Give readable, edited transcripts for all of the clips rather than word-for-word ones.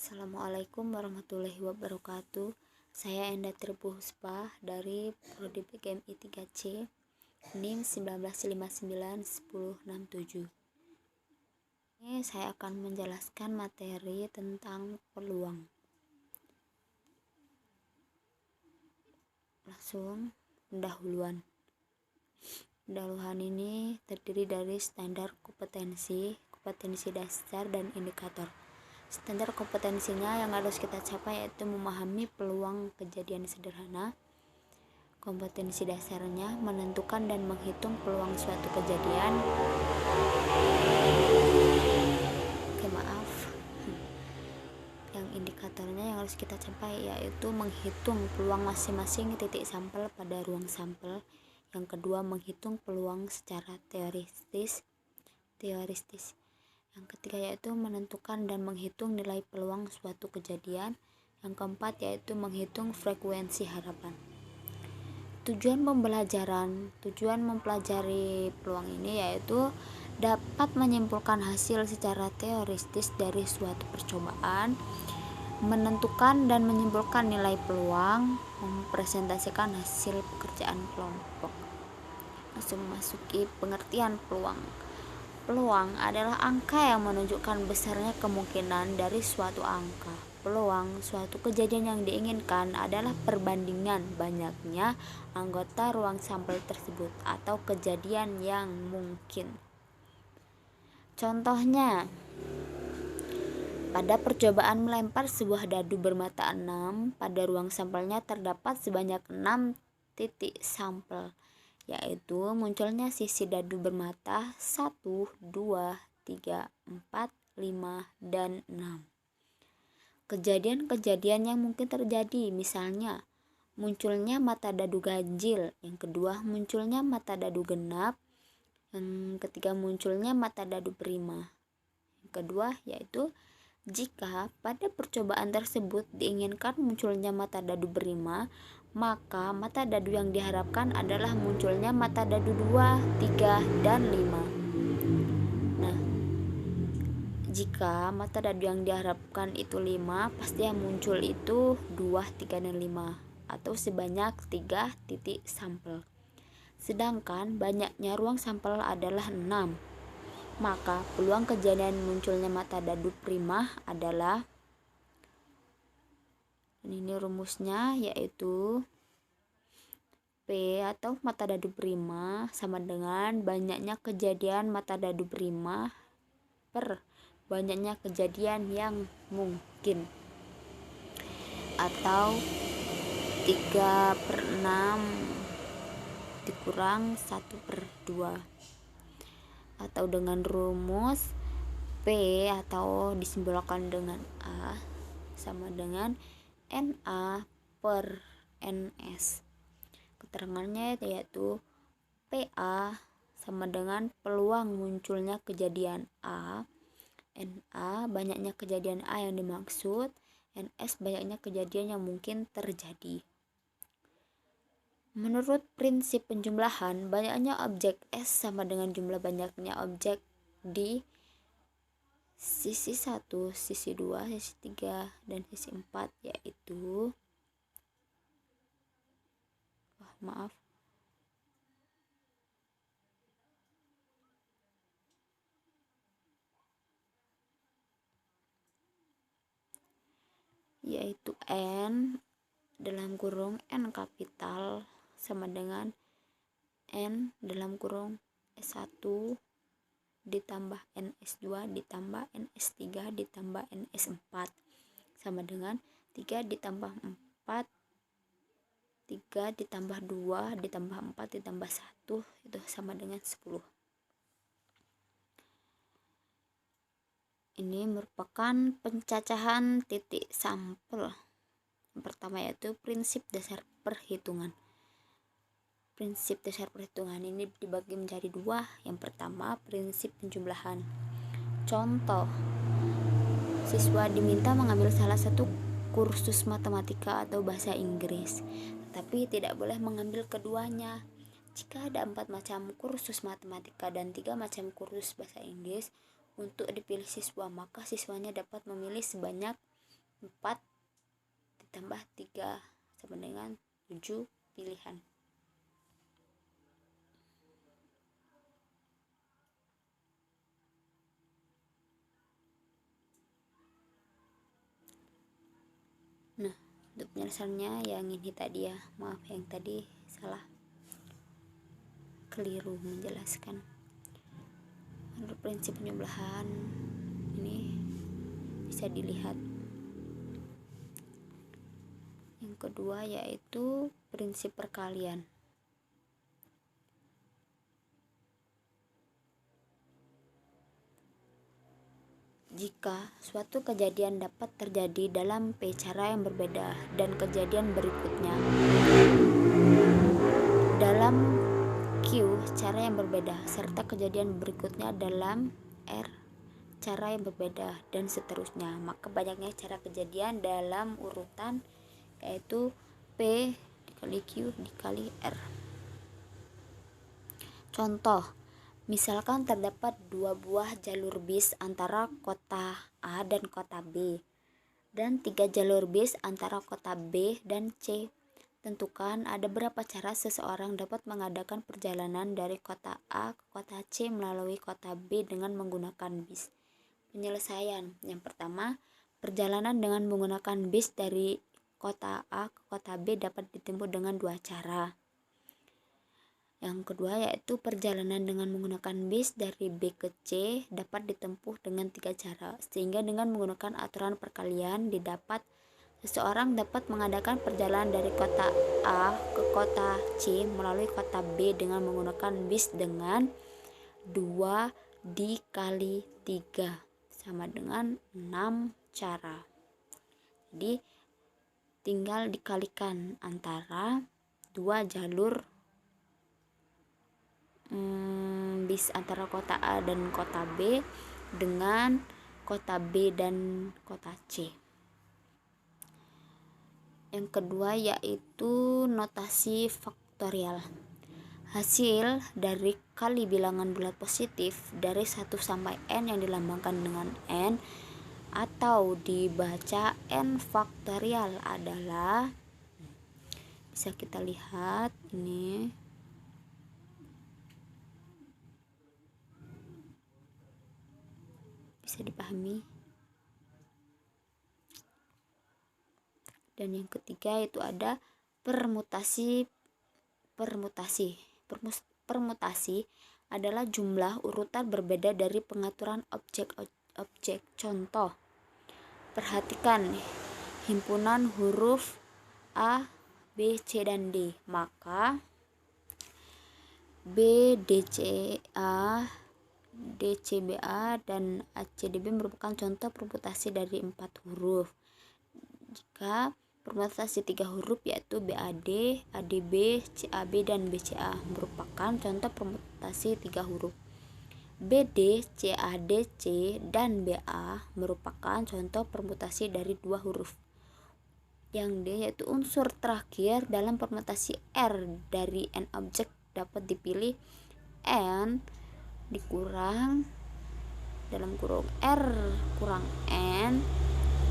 Assalamualaikum warahmatullahi wabarakatuh. Saya Enda Tripuhuspa dari Prodi PGMI 3C NIM 19591067. Ini saya akan menjelaskan materi tentang peluang. Langsung pendahuluan. Pendahuluan ini terdiri dari standar kompetensi dasar dan indikator. Standar kompetensinya yang harus kita capai yaitu memahami peluang kejadian sederhana. Kompetensi dasarnya menentukan dan menghitung peluang suatu kejadian. Yang indikatornya yang harus kita capai yaitu menghitung peluang masing-masing titik sampel pada ruang sampel. Yang kedua, menghitung peluang secara teoretis. Yang ketiga yaitu menentukan dan menghitung nilai peluang suatu kejadian. Yang keempat yaitu menghitung frekuensi harapan. Tujuan mempelajari peluang ini yaitu dapat menyimpulkan hasil secara teoretis dari suatu percobaan, menentukan dan menyimpulkan nilai peluang, mempresentasikan hasil pekerjaan kelompok. Langsung masuki pengertian peluang. Peluang adalah angka yang menunjukkan besarnya kemungkinan dari suatu angka. Peluang suatu kejadian yang diinginkan adalah perbandingan banyaknya anggota ruang sampel tersebut atau kejadian yang mungkin. Contohnya, pada percobaan melempar sebuah dadu bermata 6, pada ruang sampelnya terdapat sebanyak 6 titik sampel, yaitu munculnya sisi dadu bermata 1, 2, 3, 4, 5, dan 6. Kejadian-kejadian yang mungkin terjadi misalnya munculnya mata dadu ganjil, yang kedua munculnya mata dadu genap, yang ketiga munculnya mata dadu prima. Yang kedua yaitu jika pada percobaan tersebut diinginkan munculnya mata dadu prima, maka mata dadu yang diharapkan adalah munculnya mata dadu 2, 3, dan 5. Nah, jika mata dadu yang diharapkan itu 5, pasti yang muncul itu 2, 3, dan 5 atau sebanyak 3 titik sampel. Sedangkan banyaknya ruang sampel adalah 6. Maka peluang kejadian munculnya mata dadu prima adalah, ini rumusnya yaitu P atau mata dadu prima sama dengan banyaknya kejadian mata dadu prima per banyaknya kejadian yang mungkin, atau 3/6 dikurang 1/2, atau dengan rumus P atau disimbolkan dengan A sama dengan NA per NS. Keterangannya yaitu PA sama dengan peluang munculnya kejadian A, NA banyaknya kejadian A yang dimaksud, NS banyaknya kejadian yang mungkin terjadi. Menurut prinsip penjumlahan, banyaknya objek S sama dengan jumlah banyaknya objek di sisi 1, sisi 2, sisi 3, dan sisi 4 yaitu N dalam kurung N kapital sama dengan N dalam kurung S1 ditambah NS2 ditambah NS3 ditambah NS4 sama dengan 3 ditambah 4, 3 ditambah 2 ditambah 4 ditambah 1 itu sama dengan 10. Ini merupakan pencacahan titik sampel. Yang pertama yaitu prinsip dasar perhitungan. Prinsip dasar perhitungan ini dibagi menjadi 2. Yang pertama, prinsip penjumlahan. Contoh, siswa diminta mengambil salah satu kursus matematika atau bahasa Inggris, tetapi tidak boleh mengambil keduanya. Jika ada 4 macam kursus matematika dan 3 macam kursus bahasa Inggris untuk dipilih siswa, maka siswanya dapat memilih sebanyak 4 ditambah 3 sama dengan 7 pilihan. Nah, untuk penyelesaiannya yang ini tadi ya, maaf yang tadi salah, keliru menjelaskan. Menurut prinsip penjumlahan ini bisa dilihat. Yang kedua yaitu prinsip perkalian. Jika suatu kejadian dapat terjadi dalam P cara yang berbeda dan kejadian berikutnya dalam Q cara yang berbeda serta kejadian berikutnya dalam R cara yang berbeda dan seterusnya, maka banyaknya cara kejadian dalam urutan yaitu P dikali Q dikali R. Contoh, misalkan terdapat 2 buah jalur bis antara kota A dan kota B dan 3 jalur bis antara kota B dan C. Tentukan ada berapa cara seseorang dapat mengadakan perjalanan dari kota A ke kota C melalui kota B dengan menggunakan bis. Penyelesaian. Yang pertama, perjalanan dengan menggunakan bis dari kota A ke kota B dapat ditempuh dengan 2 cara. Yang kedua yaitu perjalanan dengan menggunakan bis dari B ke C dapat ditempuh dengan 3 cara, sehingga dengan menggunakan aturan perkalian didapat seseorang dapat mengadakan perjalanan dari kota A ke kota C melalui kota B dengan menggunakan bis dengan 2 dikali 3 sama dengan 6 cara. Jadi tinggal dikalikan antara 2 jalur bis antara kota A dan kota B dengan kota B dan kota C. Yang kedua yaitu notasi faktorial. Hasil dari kali bilangan bulat positif dari 1 sampai N yang dilambangkan dengan N atau dibaca N faktorial adalah, bisa kita lihat ini, bisa dipahami. Dan yang ketiga itu ada permutasi. Permutasi adalah jumlah urutan berbeda dari pengaturan objek. Contoh, perhatikan himpunan huruf A, B, C, dan D. Maka B, D, C, A, D, C, B, A, dan A, C, D, B merupakan contoh permutasi dari 4 huruf. Jika permutasi 3 huruf yaitu BAD, ADB, CAB, dan BCA merupakan contoh permutasi 3 huruf. BD, CAD, C, dan BA merupakan contoh permutasi dari 2 huruf. Yang D yaitu unsur terakhir dalam permutasi R dari N objek dapat dipilih N dikurang dalam kurung R kurang N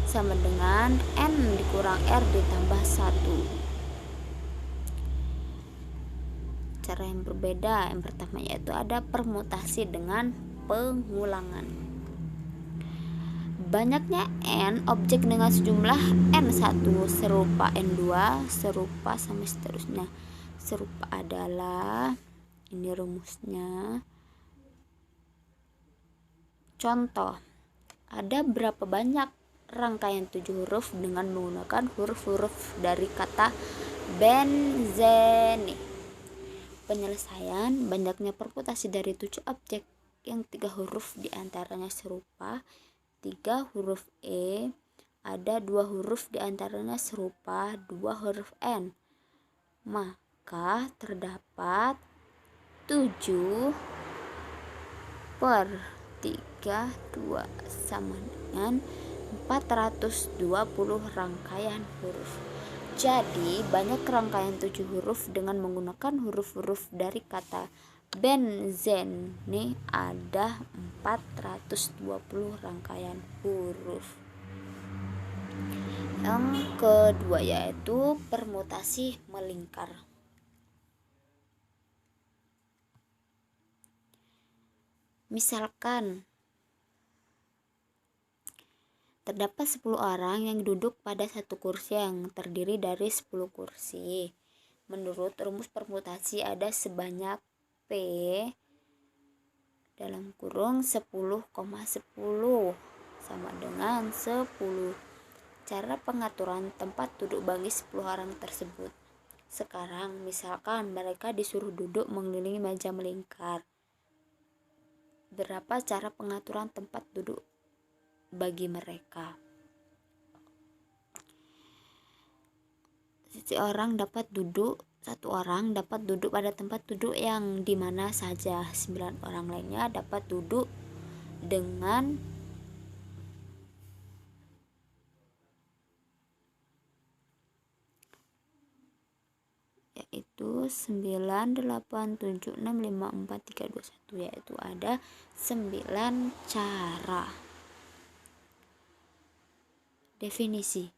sama dengan N dikurang R ditambah 1. Cara yang berbeda yang pertama yaitu ada permutasi dengan pengulangan. Banyaknya N objek dengan sejumlah N1 serupa N2 serupa sampai seterusnya. Serupa adalah, ini rumusnya. Contoh, ada berapa banyak rangkaian 7 huruf dengan menggunakan huruf-huruf dari kata benzene. Penyelesaian, banyaknya permutasi dari 7 objek yang 3 huruf diantaranya serupa, 3 huruf E, ada 2 huruf diantaranya serupa, 2 huruf N. Maka terdapat 7 per 3, 2 sama dengan 420 rangkaian huruf. Jadi banyak rangkaian 7 huruf dengan menggunakan huruf-huruf dari kata benzene ada 420 rangkaian huruf. Yang kedua yaitu permutasi melingkar. Misalkan terdapat 10 orang yang duduk pada satu kursi yang terdiri dari 10 kursi. Menurut rumus permutasi ada sebanyak P dalam kurung 10,10 sama dengan 10. Cara pengaturan tempat duduk bagi 10 orang tersebut. Sekarang misalkan mereka disuruh duduk mengelilingi meja melingkar. Berapa cara pengaturan tempat duduk bagi mereka? Satu orang dapat duduk pada tempat duduk yang dimana saja. 9 orang lainnya dapat duduk dengan yaitu 9, 8, 7, 6, 5, 4, 3, 2, 1, yaitu ada 9 cara. Definisi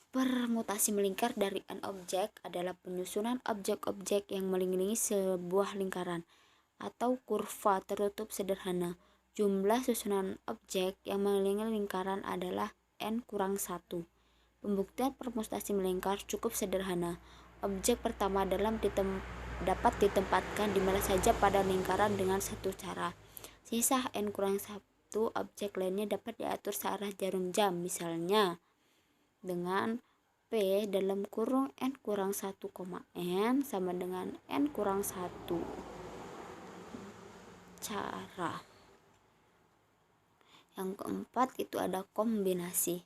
permutasi melingkar dari n objek adalah penyusunan objek-objek yang mengelilingi sebuah lingkaran atau kurva tertutup sederhana. Jumlah susunan objek yang mengelilingi lingkaran adalah n-1. Pembuktian permutasi melingkar cukup sederhana. Objek pertama dapat ditempatkan di mana saja pada lingkaran dengan satu cara. Sisa n-1 objek lainnya dapat diatur searah jarum jam, misalnya dengan P dalam kurung n-1, n sama dengan n-1 cara. Yang keempat itu ada kombinasi.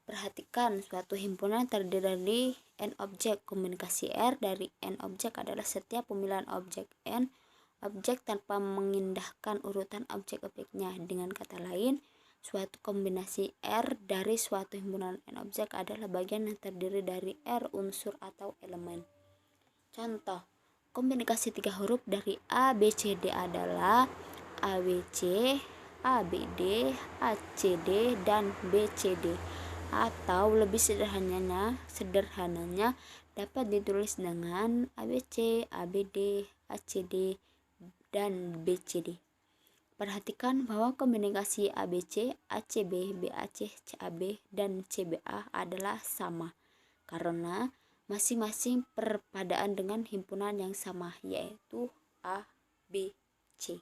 Perhatikan, suatu himpunan terdiri dari n objek. Kombinasi R dari n objek adalah setiap pemilihan objek n objek tanpa mengindahkan urutan objek-objeknya. Dengan kata lain, suatu kombinasi R dari suatu himpunan n objek adalah bagian yang terdiri dari R unsur atau elemen. Contoh, kombinasi 3 huruf dari A, B, C, D adalah ABC, ABD, ACD, dan BCD. Atau lebih sederhananya dapat ditulis dengan ABC, ABD, ACD, dan BCD. Perhatikan bahwa kombinasi ABC, ACB, BAC, CAB, dan CBA adalah sama karena masing-masing perpadaan dengan himpunan yang sama, yaitu A, B, C.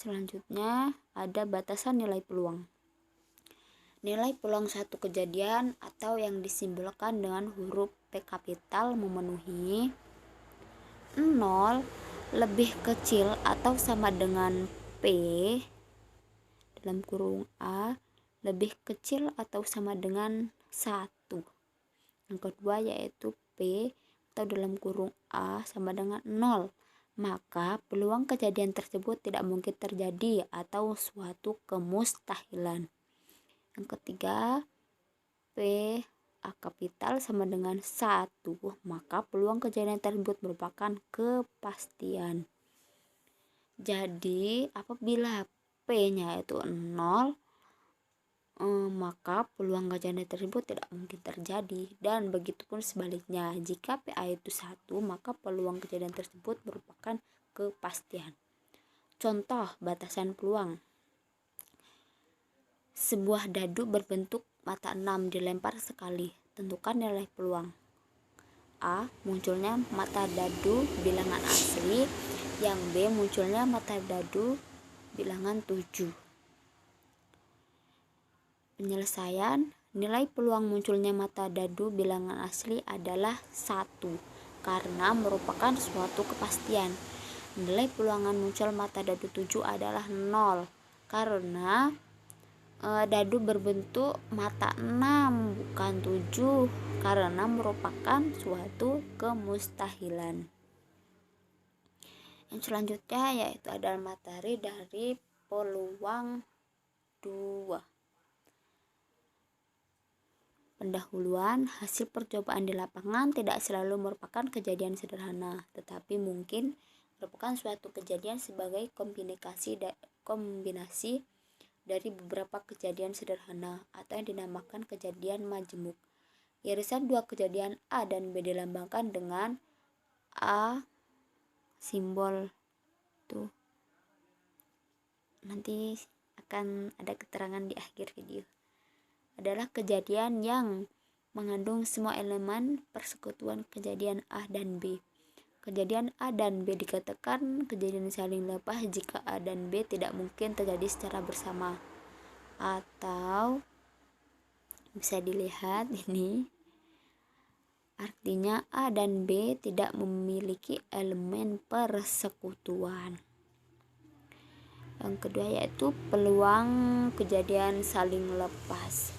Selanjutnya ada batasan nilai peluang. Nilai peluang satu kejadian atau yang disimbolkan dengan huruf P kapital memenuhi 0 lebih kecil atau sama dengan P dalam kurung A lebih kecil atau sama dengan 1. Yang kedua yaitu P atau dalam kurung A sama dengan 0. Maka peluang kejadian tersebut tidak mungkin terjadi atau suatu kemustahilan. Yang ketiga, P A kapital sama dengan 1, maka peluang kejadian tersebut merupakan kepastian. Jadi apabila P-nya itu 0, maka peluang kejadian tersebut tidak mungkin terjadi. Dan begitupun sebaliknya, jika PA itu 1, maka peluang kejadian tersebut merupakan kepastian. Contoh batasan peluang. Sebuah dadu berbentuk mata 6 dilempar sekali. Tentukan nilai peluang. A. Munculnya mata dadu bilangan asli. Yang B. Munculnya mata dadu bilangan 7. Penyelesaian. Nilai peluang munculnya mata dadu bilangan asli adalah 1 karena merupakan suatu kepastian. Nilai peluangan muncul mata dadu 7 adalah 0 karena dadu berbentuk mata 6 bukan 7 karena merupakan suatu kemustahilan. Yang selanjutnya yaitu adalah materi dari peluang 2. Pendahuluan, hasil percobaan di lapangan tidak selalu merupakan kejadian sederhana, tetapi mungkin merupakan suatu kejadian sebagai kombinasi dari beberapa kejadian sederhana atau yang dinamakan kejadian majemuk. Irisan dua kejadian A dan B dilambangkan dengan A simbol tuh. Nanti akan ada keterangan di akhir video. Adalah kejadian yang mengandung semua elemen persekutuan kejadian A dan B. Kejadian A dan B dikatakan kejadian saling lepas jika A dan B tidak mungkin terjadi secara bersama. Atau bisa dilihat ini, artinya A dan B tidak memiliki elemen persekutuan. Yang kedua yaitu peluang kejadian saling lepas.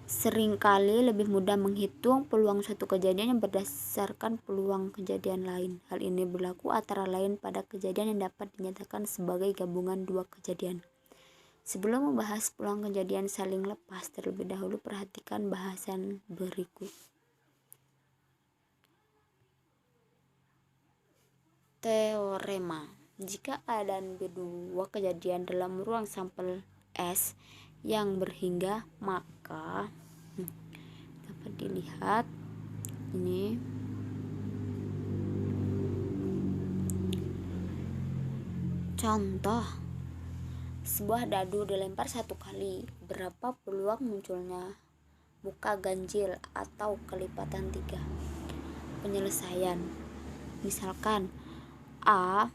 Seringkali lebih mudah menghitung peluang suatu kejadian yang berdasarkan peluang kejadian lain. Hal ini berlaku antara lain pada kejadian yang dapat dinyatakan sebagai gabungan dua kejadian. Sebelum membahas peluang kejadian saling lepas, terlebih dahulu perhatikan bahasan berikut. Teorema. Jika A dan B dua kejadian dalam ruang sampel S yang berhingga, maka dapat dilihat ini contoh. Sebuah dadu dilempar satu kali, berapa peluang munculnya muka ganjil atau kelipatan 3? Penyelesaian. Misalkan A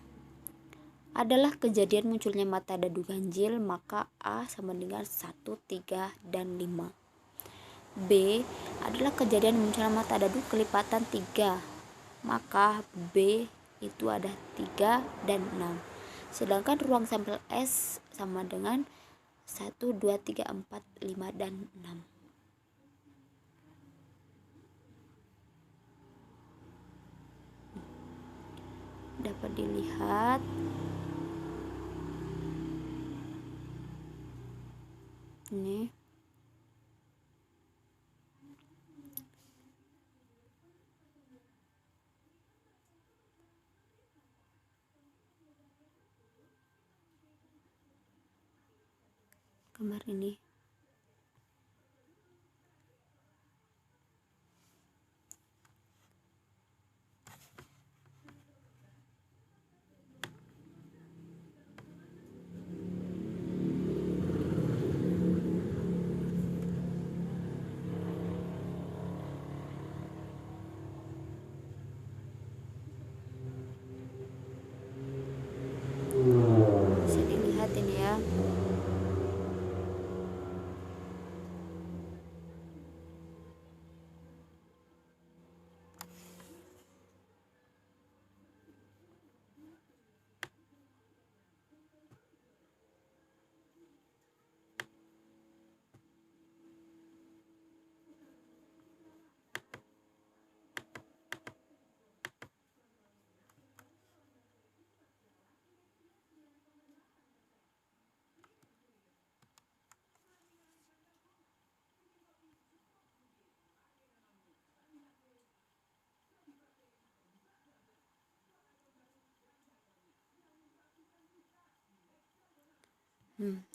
adalah kejadian munculnya mata dadu ganjil, maka A sama dengan 1, 3, dan 5. B adalah kejadian munculnya mata dadu kelipatan 3, maka B itu ada 3 dan 6. Sedangkan ruang sampel S sama dengan 1, 2, 3, 4, 5, dan 6. Dapat dilihat ini gambar ini. Bisa dilihat ini ya.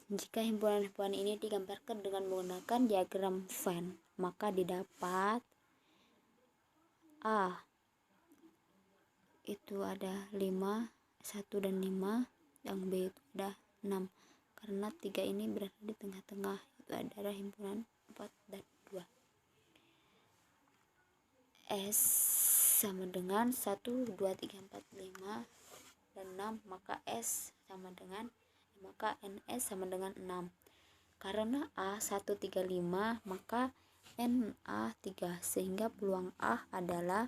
Jika himpunan-himpunan ini digambarkan dengan menggunakan diagram Venn, maka didapat A itu ada 5, 1 dan 5, yang B itu ada 6. Karena 3 ini berada di tengah-tengah, itu adalah himpunan 4 dan 2. S sama dengan 1, 2, 3, 4, 5, dan 6, maka S sama dengan maka NS sama dengan 6. Karena A 1, 3, 5, maka NA 3, sehingga peluang A adalah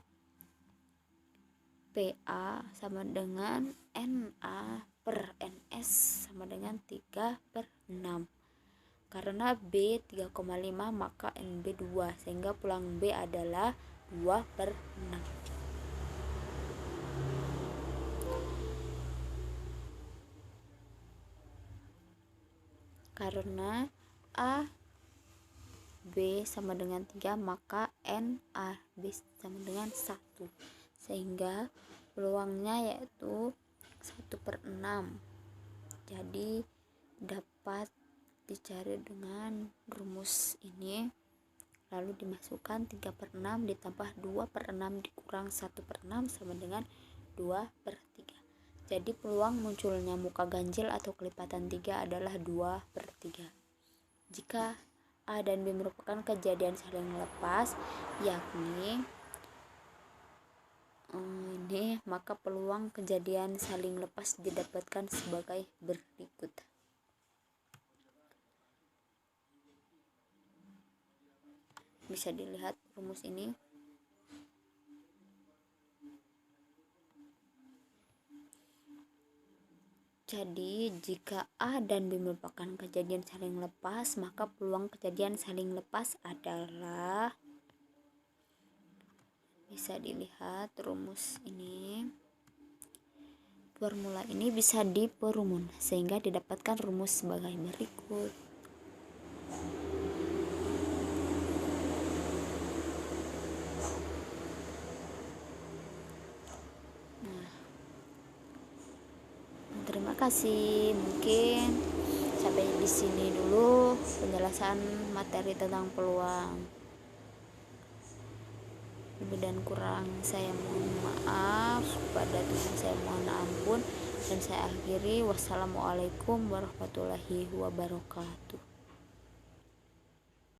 PA sama dengan NA per NS sama dengan 3/6. Karena B 3,5, maka NB 2, sehingga peluang B adalah 2/6. Karena A B sama dengan 3, maka N A B sama dengan 1, sehingga peluangnya yaitu 1/6. Jadi dapat dicari dengan rumus ini, lalu dimasukkan 3/6 ditambah 2/6 dikurang 1/6 sama dengan 2/3. Jadi peluang munculnya muka ganjil atau kelipatan 3 adalah 2/3. Jika A dan B merupakan kejadian saling lepas, yakni ini, maka peluang kejadian saling lepas didapatkan sebagai berikut. Bisa dilihat rumus ini. Jadi, jika A dan B merupakan kejadian saling lepas, maka peluang kejadian saling lepas adalah, bisa dilihat rumus ini. Formula ini bisa diperumun sehingga didapatkan rumus sebagai berikut. Terima kasih. Mungkin sampai di sini dulu penjelasan materi tentang peluang. Lebih dan kurang saya mohon maaf, pada Tuhan saya mohon ampun, dan saya akhiri. Wassalamualaikum warahmatullahi wabarakatuh.